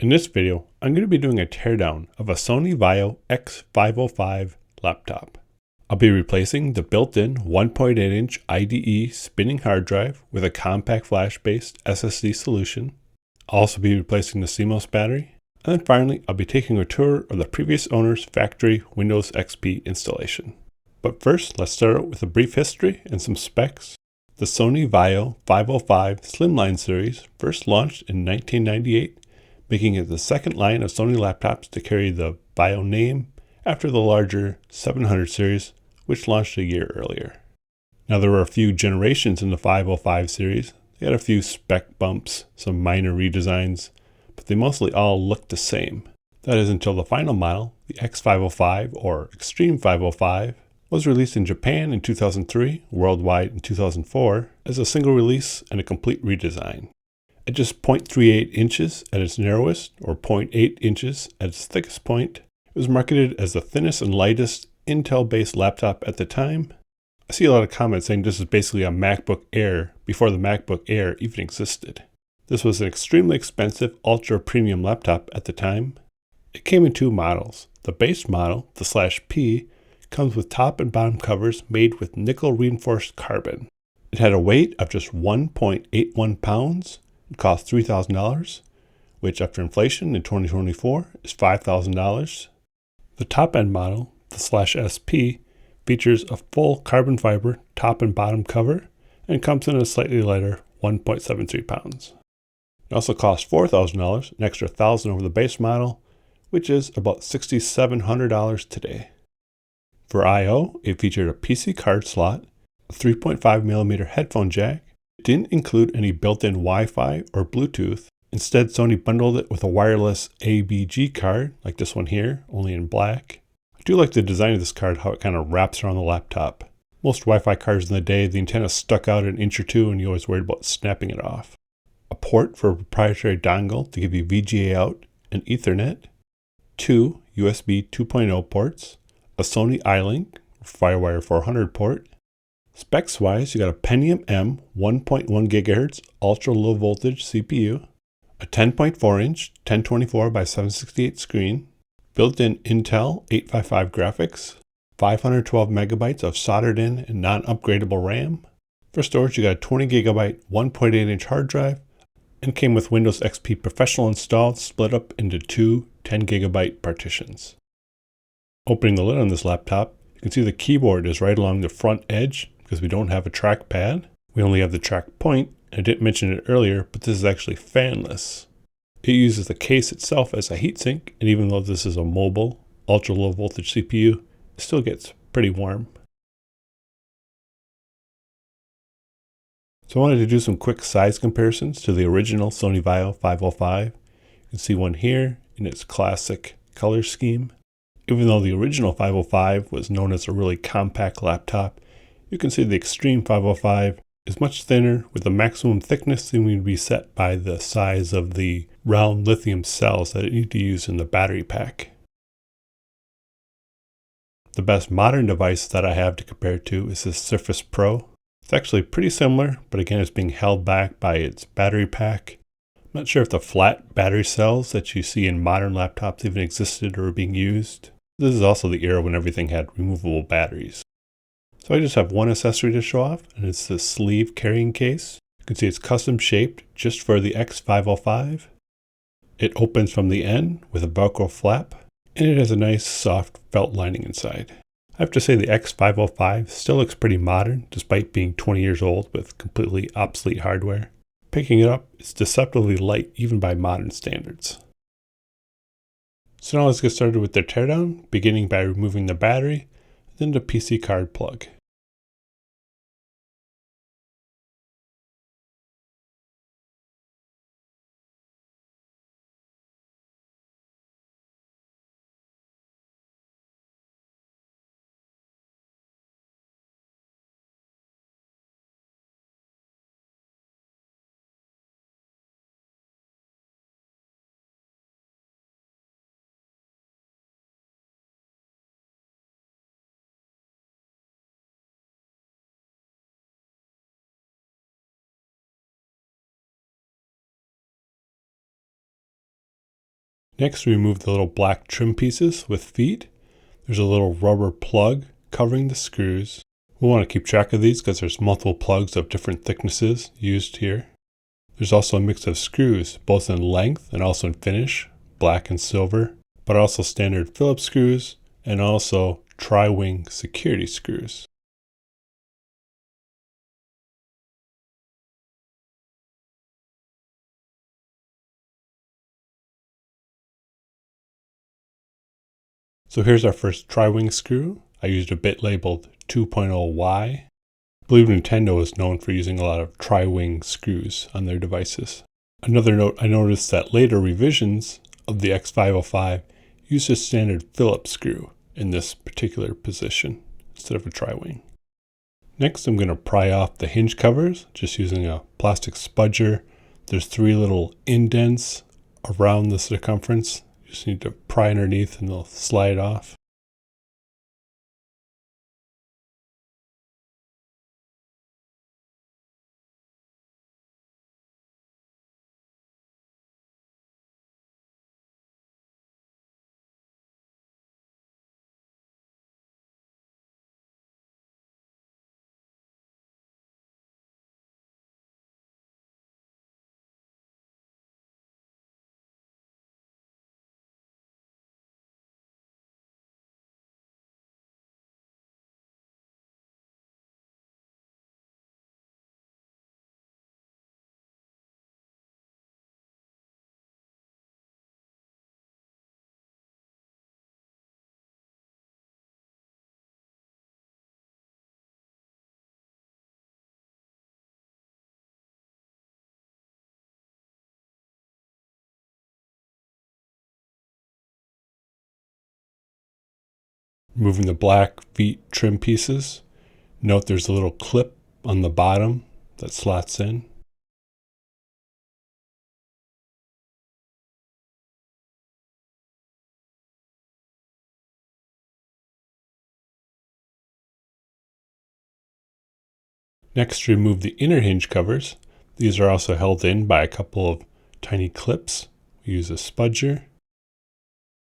In this video, I'm going to be doing a teardown of a Sony Vaio X505 laptop. I'll be replacing the built-in 1.8-inch IDE spinning hard drive with a compact flash-based SSD solution. I'll also be replacing the CMOS battery. And then finally, I'll be taking a tour of the previous owner's factory Windows XP installation. But first, let's start out with a brief history and some specs. The Sony Vaio 505 Slimline series first launched in 1998, making it the second line of Sony laptops to carry the Vaio name after the larger 700 series, which launched a year earlier. Now, there were a few generations in the 505 series. They had a few spec bumps, some minor redesigns, but they mostly all looked the same. That is until the final model, the X505 or Extreme 505, was released in Japan in 2003, worldwide in 2004, as a single release and a complete redesign. At just 0.38 inches at its narrowest, or 0.8 inches at its thickest point, it was marketed as the thinnest and lightest Intel-based laptop at the time. I see a lot of comments saying this is basically a MacBook Air before the MacBook Air even existed. This was an extremely expensive, ultra-premium laptop at the time. It came in two models. The base model, the /P, comes with top and bottom covers made with nickel-reinforced carbon. It had a weight of just 1.81 pounds. It cost $3,000, which after inflation in 2024 is $5,000. The top-end model, the /SP, features a full carbon fiber top and bottom cover and comes in a slightly lighter 1.73 pounds. It also costs $4,000, an extra $1,000 over the base model, which is about $6,700 today. For I/O, it featured a PC card slot, a 3.5mm headphone jack. It didn't include any built-in Wi-Fi or Bluetooth. Instead, Sony bundled it with a wireless ABG card, like this one here, only in black. I do like the design of this card, how it kind of wraps around the laptop. Most Wi-Fi cards in the day, the antenna stuck out an inch or two and you always worried about snapping it off. A port for a proprietary dongle to give you VGA out and Ethernet. 2 USB 2.0 ports. A Sony iLink, Firewire 400 port. Specs-wise, you got a Pentium M 1.1 GHz ultra-low voltage CPU, a 10.4-inch 1024 by 768 screen, built-in Intel 855 graphics, 512 megabytes of soldered-in and non-upgradable RAM. For storage, you got a 20 GB 1.8-inch hard drive, and came with Windows XP Professional installed, split up into two 10 GB partitions. Opening the lid on this laptop, you can see the keyboard is right along the front edge because we don't have a trackpad. We only have the track point. I didn't mention it earlier, but this is actually fanless. It uses the case itself as a heatsink, and even though this is a mobile, ultra-low voltage CPU, it still gets pretty warm. So I wanted to do some quick size comparisons to the original Sony Vaio 505. You can see one here in its classic color scheme. Even though the original 505 was known as a really compact laptop, you can see the Extreme 505 is much thinner with the maximum thickness seeming to be set by the size of the round lithium cells that it needs to use in the battery pack. The best modern device that I have to compare to is the Surface Pro. It's actually pretty similar, but again it's being held back by its battery pack. I'm not sure if the flat battery cells that you see in modern laptops even existed or were being used. This is also the era when everything had removable batteries. So I just have one accessory to show off, and it's the sleeve carrying case. You can see it's custom shaped just for the X505. It opens from the end with a Velcro flap, and it has a nice soft felt lining inside. I have to say the X505 still looks pretty modern despite being 20 years old with completely obsolete hardware. Picking it up, it's deceptively light even by modern standards. So now let's get started with their teardown, beginning by removing the battery, then the PC card plug. Next, remove the little black trim pieces with feet. There's a little rubber plug covering the screws. We'll want to keep track of these because there's multiple plugs of different thicknesses used here. There's also a mix of screws, both in length and also in finish, black and silver, but also standard Phillips screws and also tri-wing security screws. So here's our first tri-wing screw. I used a bit labeled 2.0Y. I believe Nintendo is known for using a lot of tri-wing screws on their devices. Another note, I noticed that later revisions of the X505 used a standard Phillips screw in this particular position instead of a tri-wing. Next, I'm going to pry off the hinge covers just using a plastic spudger. There's 3 little indents around the circumference. You just need to pry underneath and they'll slide off. Removing the black feet trim pieces. Note there's a little clip on the bottom that slots in. Next, remove the inner hinge covers. These are also held in by a couple of tiny clips. We use a spudger.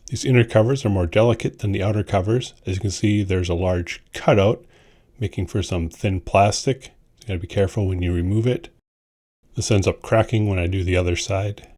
These inner covers are more delicate than the outer covers. As you can see, there's a large cutout, making for some thin plastic. You gotta be careful when you remove it. This ends up cracking when I do the other side.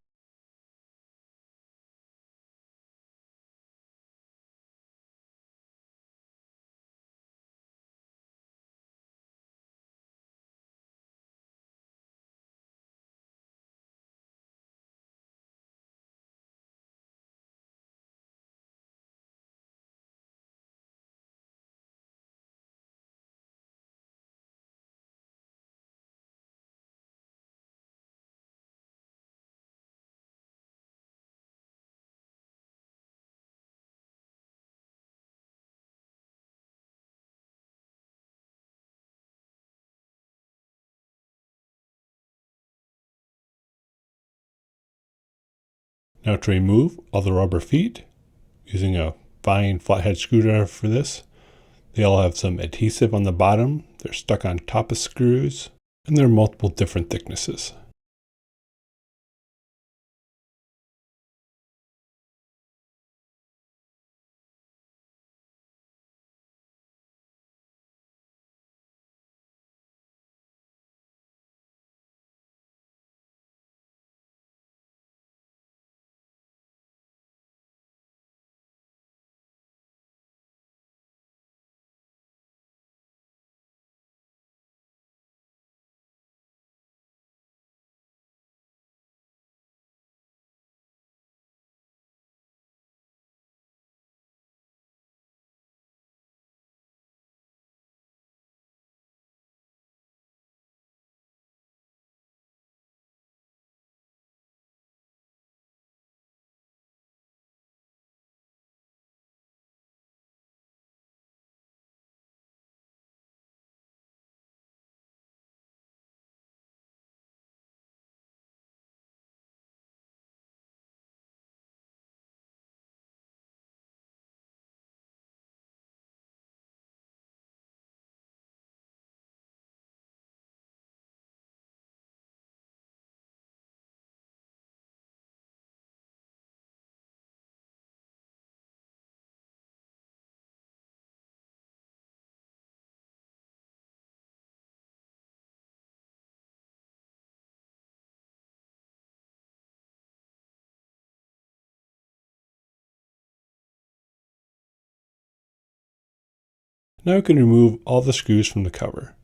Now to remove all the rubber feet, using a fine flathead screwdriver for this. They all have some adhesive on the bottom. They're stuck on top of screws, and they're multiple different thicknesses. Now we can remove all the screws from the cover.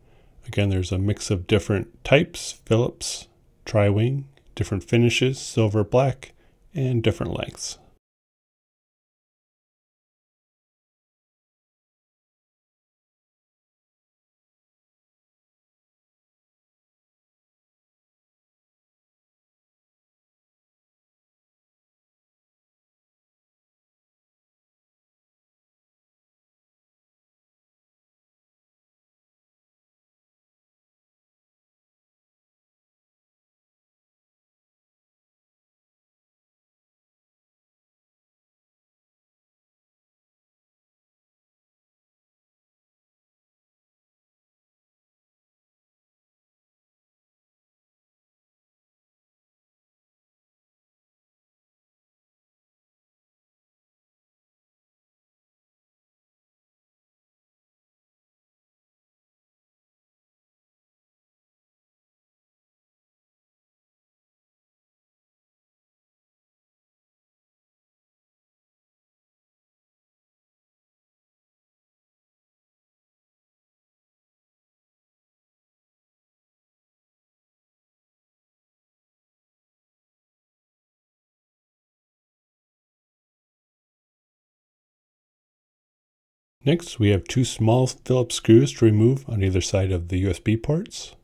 Again, there's a mix of different types, Phillips, tri-wing, different finishes, silver, black, and different lengths. Next, we have two small Phillips screws to remove on either side of the USB ports.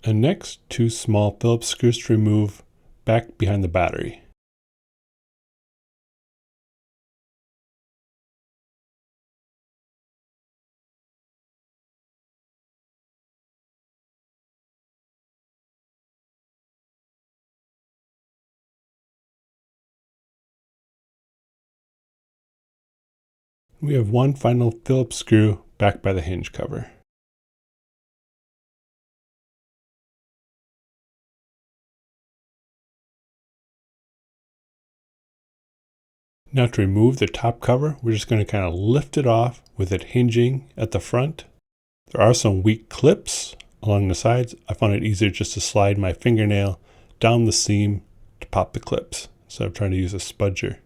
And next, two small Phillips screws to remove back behind the battery. We have one final Phillips screw back by the hinge cover. Now to remove the top cover, we're just going to kind of lift it off with it hinging at the front. There are some weak clips along the sides. I found it easier just to slide my fingernail down the seam to pop the clips instead of trying to use a spudger.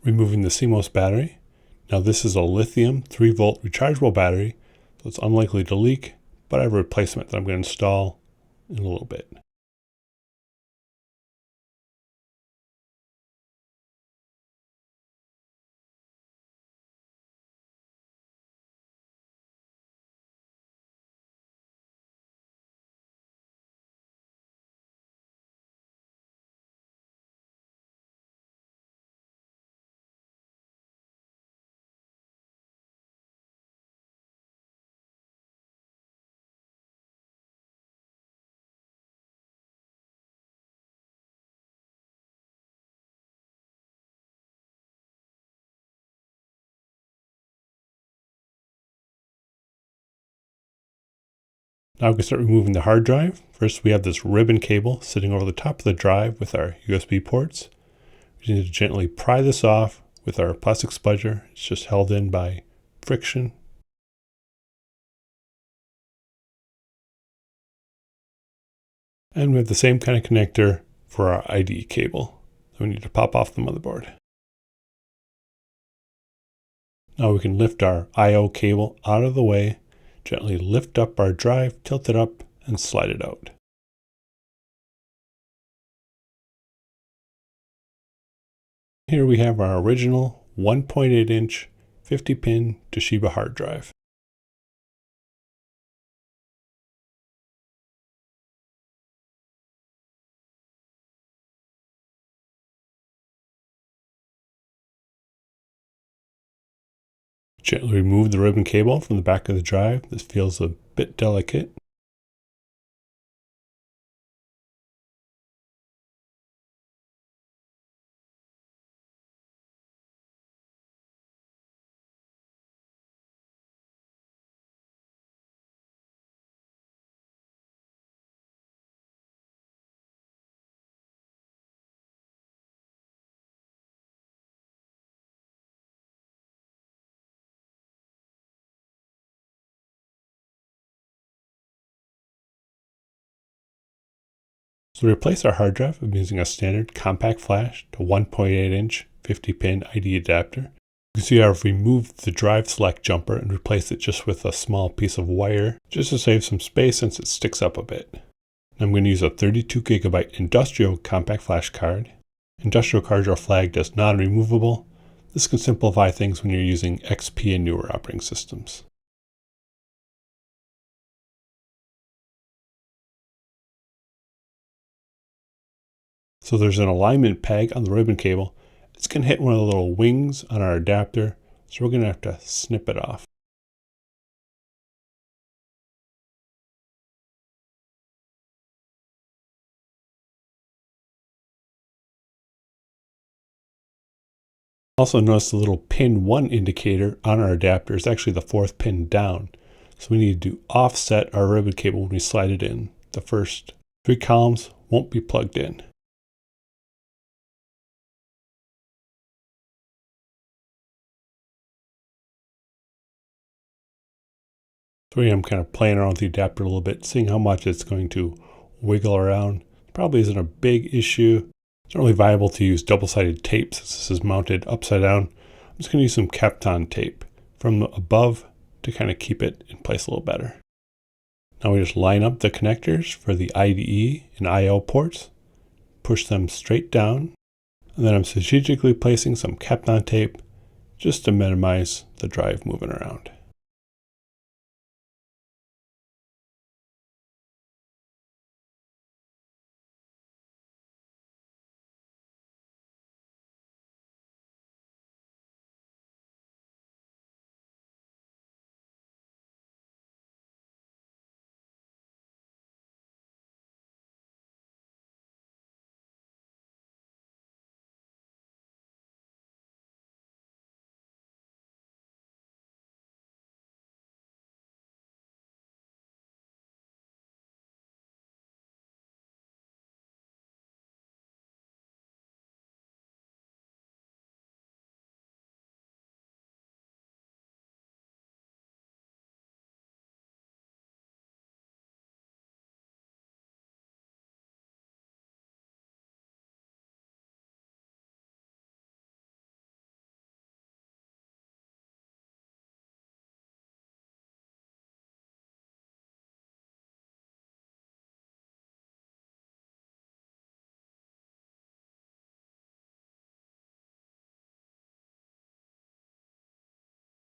Removing the CMOS battery. Now this is a lithium 3-volt rechargeable battery, so it's unlikely to leak, but I have a replacement that I'm going to install in a little bit. Now we can start removing the hard drive. First, we have this ribbon cable sitting over the top of the drive with our USB ports. We need to gently pry this off with our plastic spudger. It's just held in by friction. And we have the same kind of connector for our IDE cable that we need to pop off the motherboard. Now we can lift our I/O cable out of the way, gently lift up our drive, tilt it up, and slide it out. Here we have our original 1.8-inch 50-pin Toshiba hard drive. Gently remove the ribbon cable from the back of the drive. This feels a bit delicate. So to replace our hard drive, I'm using a standard compact flash to 1.8-inch 50-pin IDE adapter. You can see I've removed the drive select jumper and replaced it just with a small piece of wire, just to save some space since it sticks up a bit. I'm going to use a 32GB industrial compact flash card. Industrial cards are flagged as non-removable. This can simplify things when you're using XP and newer operating systems. So there's an alignment peg on the ribbon cable. It's going to hit one of the little wings on our adapter, so we're going to have to snip it off. Also notice the little pin 1 indicator on our adapter is actually the 4th pin down. So we need to offset our ribbon cable when we slide it in. The first 3 columns won't be plugged in. So I'm kind of playing around with the adapter a little bit, seeing how much it's going to wiggle around. Probably isn't a big issue. It's not really viable to use double-sided tape since this is mounted upside down. I'm just going to use some Kapton tape from above to kind of keep it in place a little better. Now we just line up the connectors for the IDE and I/O ports, push them straight down, and then I'm strategically placing some Kapton tape just to minimize the drive moving around.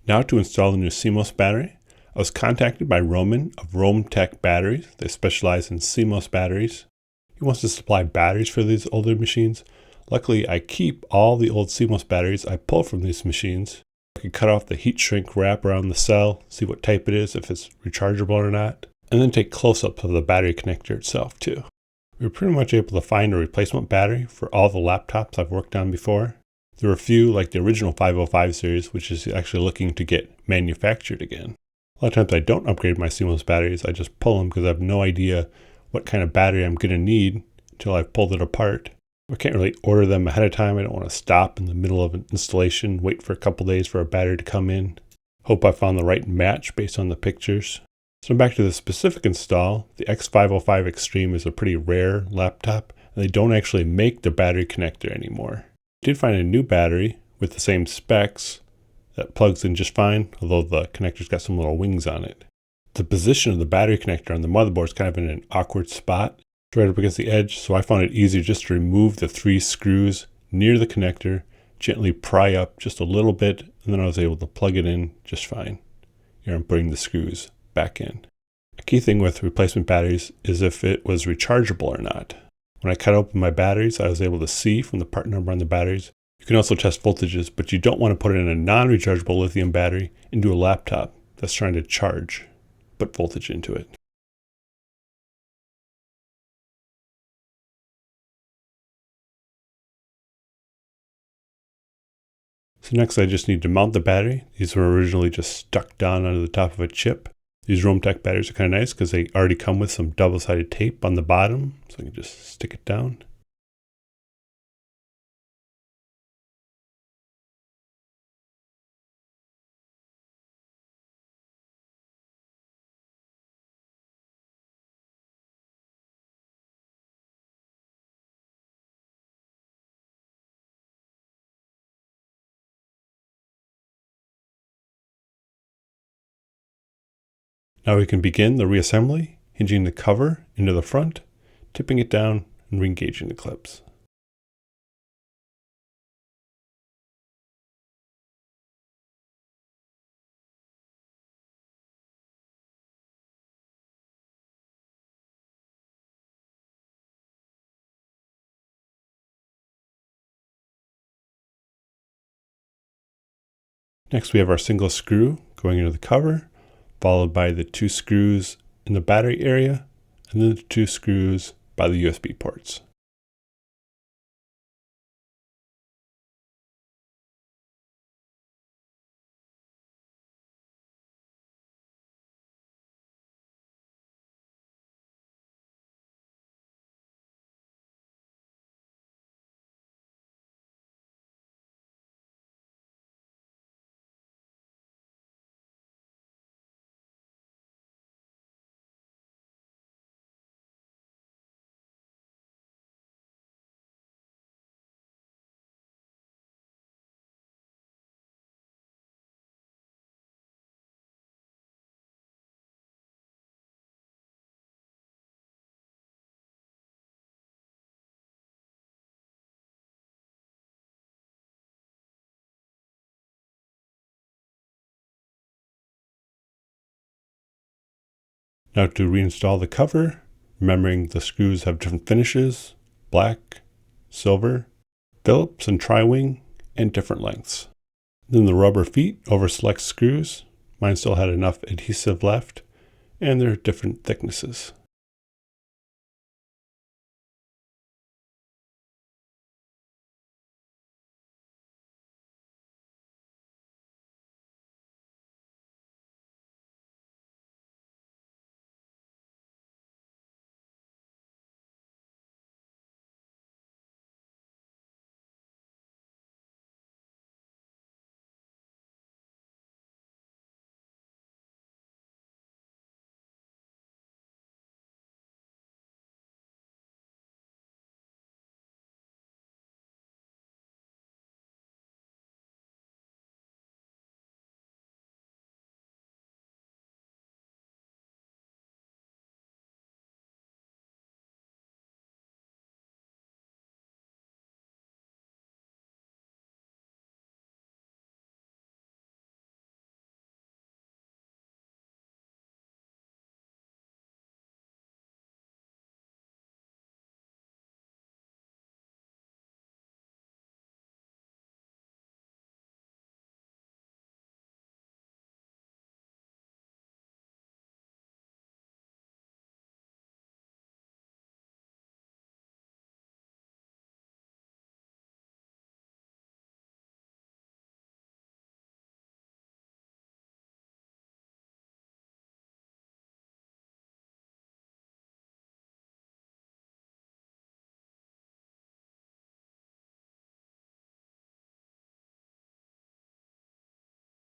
Now to install the new CMOS battery. I was contacted by Roman of Rome Tech Batteries. They specialize in CMOS batteries. He wants to supply batteries for these older machines. Luckily, I keep all the old CMOS batteries I pull from these machines. I can cut off the heat shrink wrap around the cell, see what type it is, if it's rechargeable or not, and then take close-ups of the battery connector itself too. We were pretty much able to find a replacement battery for all the laptops I've worked on before. There were a few, like the original 505 series, which is actually looking to get manufactured again. A lot of times I don't upgrade my CMOS batteries. I just pull them because I have no idea what kind of battery I'm going to need until I've pulled it apart. I can't really order them ahead of time. I don't want to stop in the middle of an installation, wait for a couple days for a battery to come in. Hope I found the right match based on the pictures. So back to the specific install, the X505 Extereme is a pretty rare laptop, and they don't actually make the battery connector anymore. I did find a new battery with the same specs that plugs in just fine, although the connector's got some little wings on it. The position of the battery connector on the motherboard is kind of in an awkward spot, right up against the edge, so I found it easier just to remove the 3 screws near the connector, gently pry up just a little bit, and then I was able to plug it in just fine. Here I'm putting the screws back in. A key thing with replacement batteries is if it was rechargeable or not. When I cut open my batteries, I was able to see from the part number on the batteries. You can also test voltages, but you don't want to put in a non-rechargeable lithium battery into a laptop that's trying to charge, put voltage into it. So next I just need to mount the battery. These were originally just stuck down onto the top of a chip. These Rometech batteries are kind of nice because they already come with some double-sided tape on the bottom, so I can just stick it down. Now we can begin the reassembly, hinging the cover into the front, tipping it down, and re-engaging the clips. Next we have our single screw going into the cover, followed by the 2 screws in the battery area, and then the 2 screws by the USB ports. Now to reinstall the cover, remembering the screws have different finishes, black, silver, Phillips and tri-wing, and different lengths. Then the rubber feet over select screws. Mine still had enough adhesive left, and they're different thicknesses.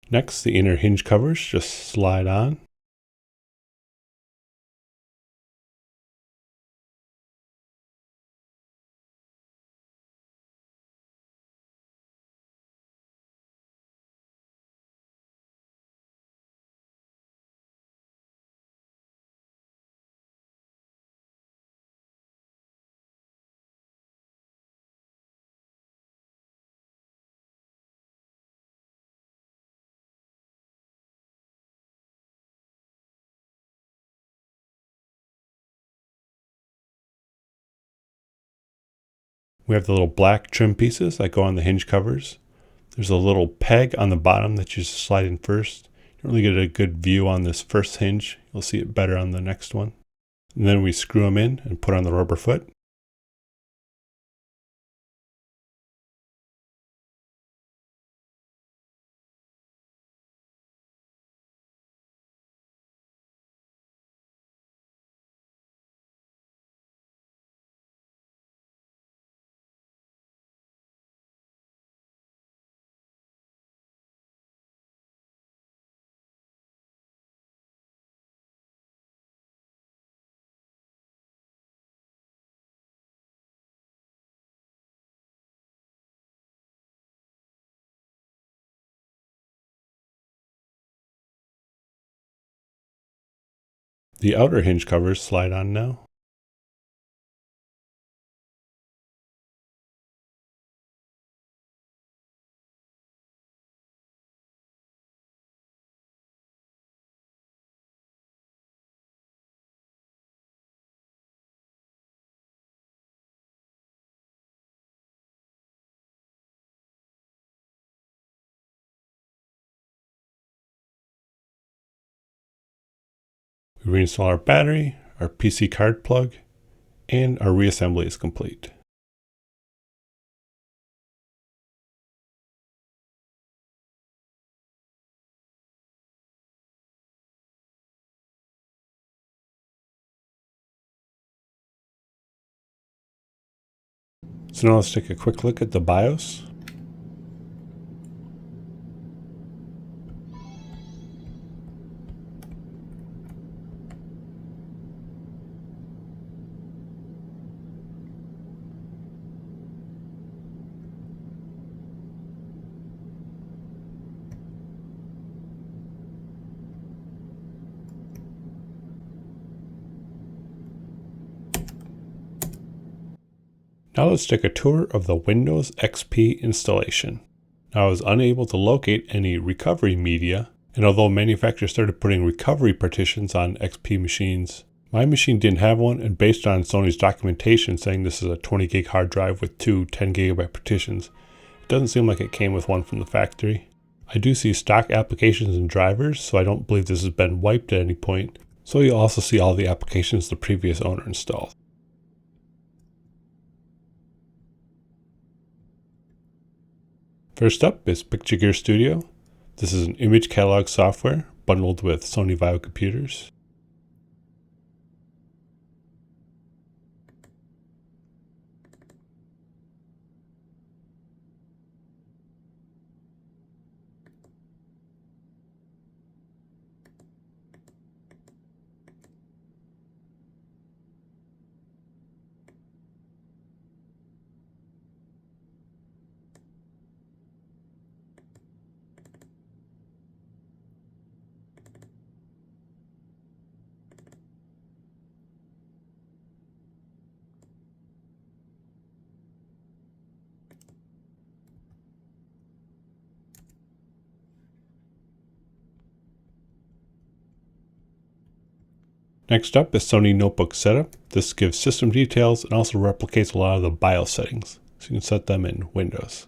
Next, the inner hinge covers just slide on. We have the little black trim pieces that go on the hinge covers. There's a little peg on the bottom that you slide in first. You don't really get a good view on this first hinge. You'll see it better on the next one. And then we screw them in and put on the rubber foot. The outer hinge covers slide on now. We reinstall our battery, our PC card plug, and our reassembly is complete. So now let's take a quick look at the BIOS. Now let's take a tour of the Windows XP installation. Now I was unable to locate any recovery media, and although manufacturers started putting recovery partitions on XP machines, my machine didn't have one, and based on Sony's documentation saying this is a 20 gig hard drive with two 10 gigabyte partitions, it doesn't seem like it came with one from the factory. I do see stock applications and drivers, so I don't believe this has been wiped at any point. So you'll also see all the applications the previous owner installed. First up is Picture Gear Studio. This is an image catalog software bundled with Sony Vaio computers. Next up is Sony Notebook Setup. This gives system details and also replicates a lot of the BIOS settings, so you can set them in Windows.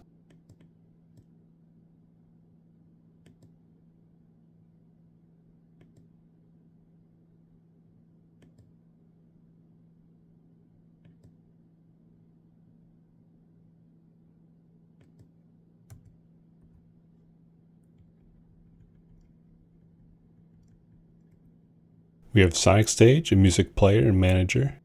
We have Sonic Stage, a music player and manager.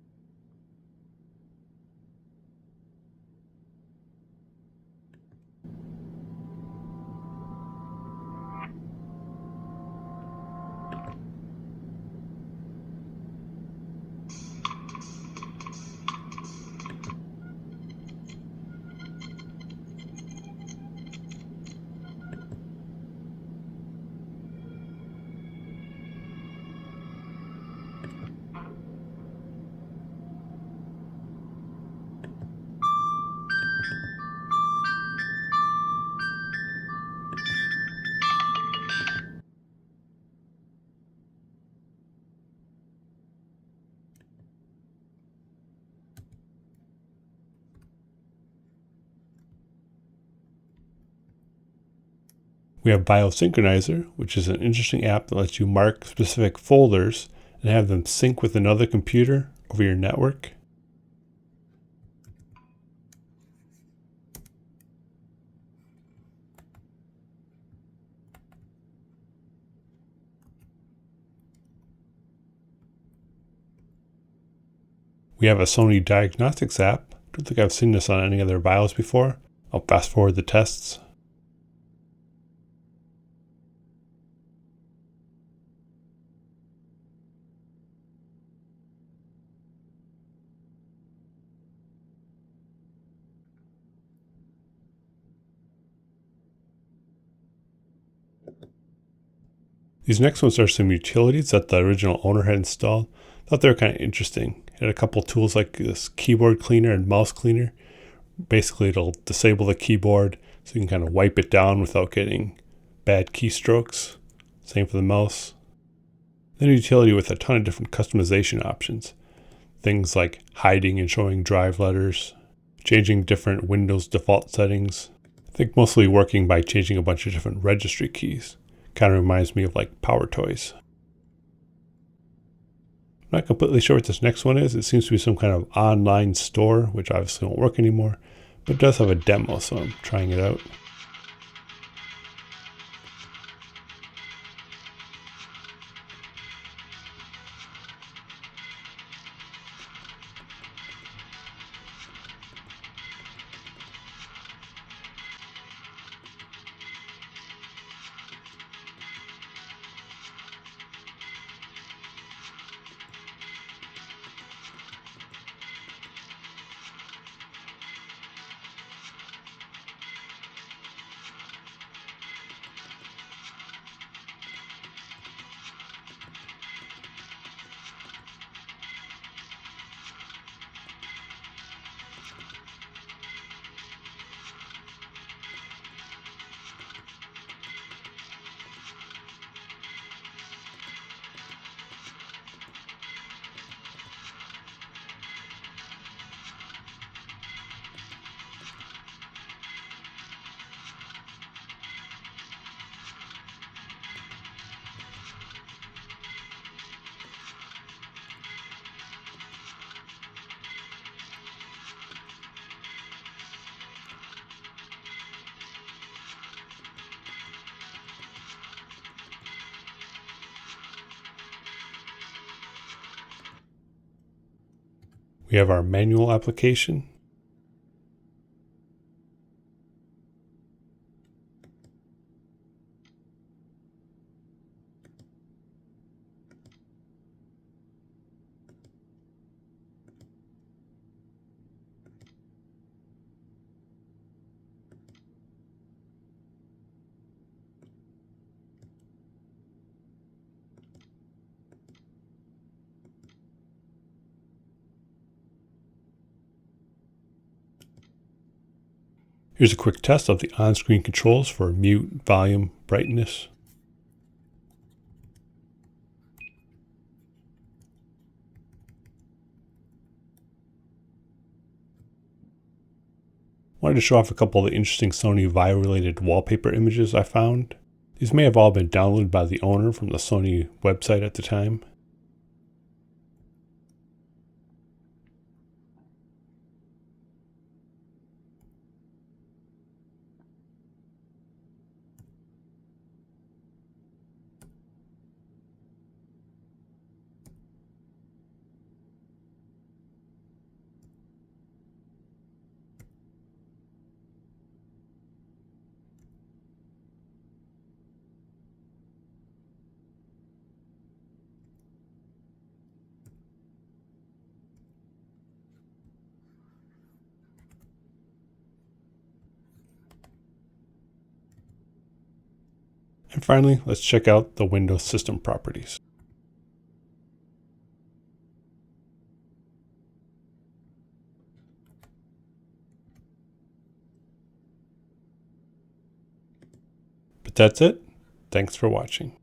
We have Biosynchronizer, which is an interesting app that lets you mark specific folders and have them sync with another computer over your network. We have a Sony Diagnostics app. I don't think I've seen this on any other BIOS before. I'll fast forward the tests. These next ones are some utilities that the original owner had installed. Thought they were kind of interesting. It had a couple tools like this keyboard cleaner and mouse cleaner. Basically, it'll disable the keyboard so you can kind of wipe it down without getting bad keystrokes. Same for the mouse. Then a utility with a ton of different customization options. Things like hiding and showing drive letters, changing different Windows default settings. I think mostly working by changing a bunch of different registry keys. Kind of reminds me of like Power Toys. I'm not completely sure what this next one is. It seems to be some kind of online store, which obviously won't work anymore, but it does have a demo, so I'm trying it out. We have our manual application. Here's a quick test of the on-screen controls for mute, volume, brightness. Wanted to show off a couple of the interesting Sony Vaio related wallpaper images I found. These may have all been downloaded by the owner from the Sony website at the time. And finally, let's check out the Windows system properties. But that's it. Thanks for watching.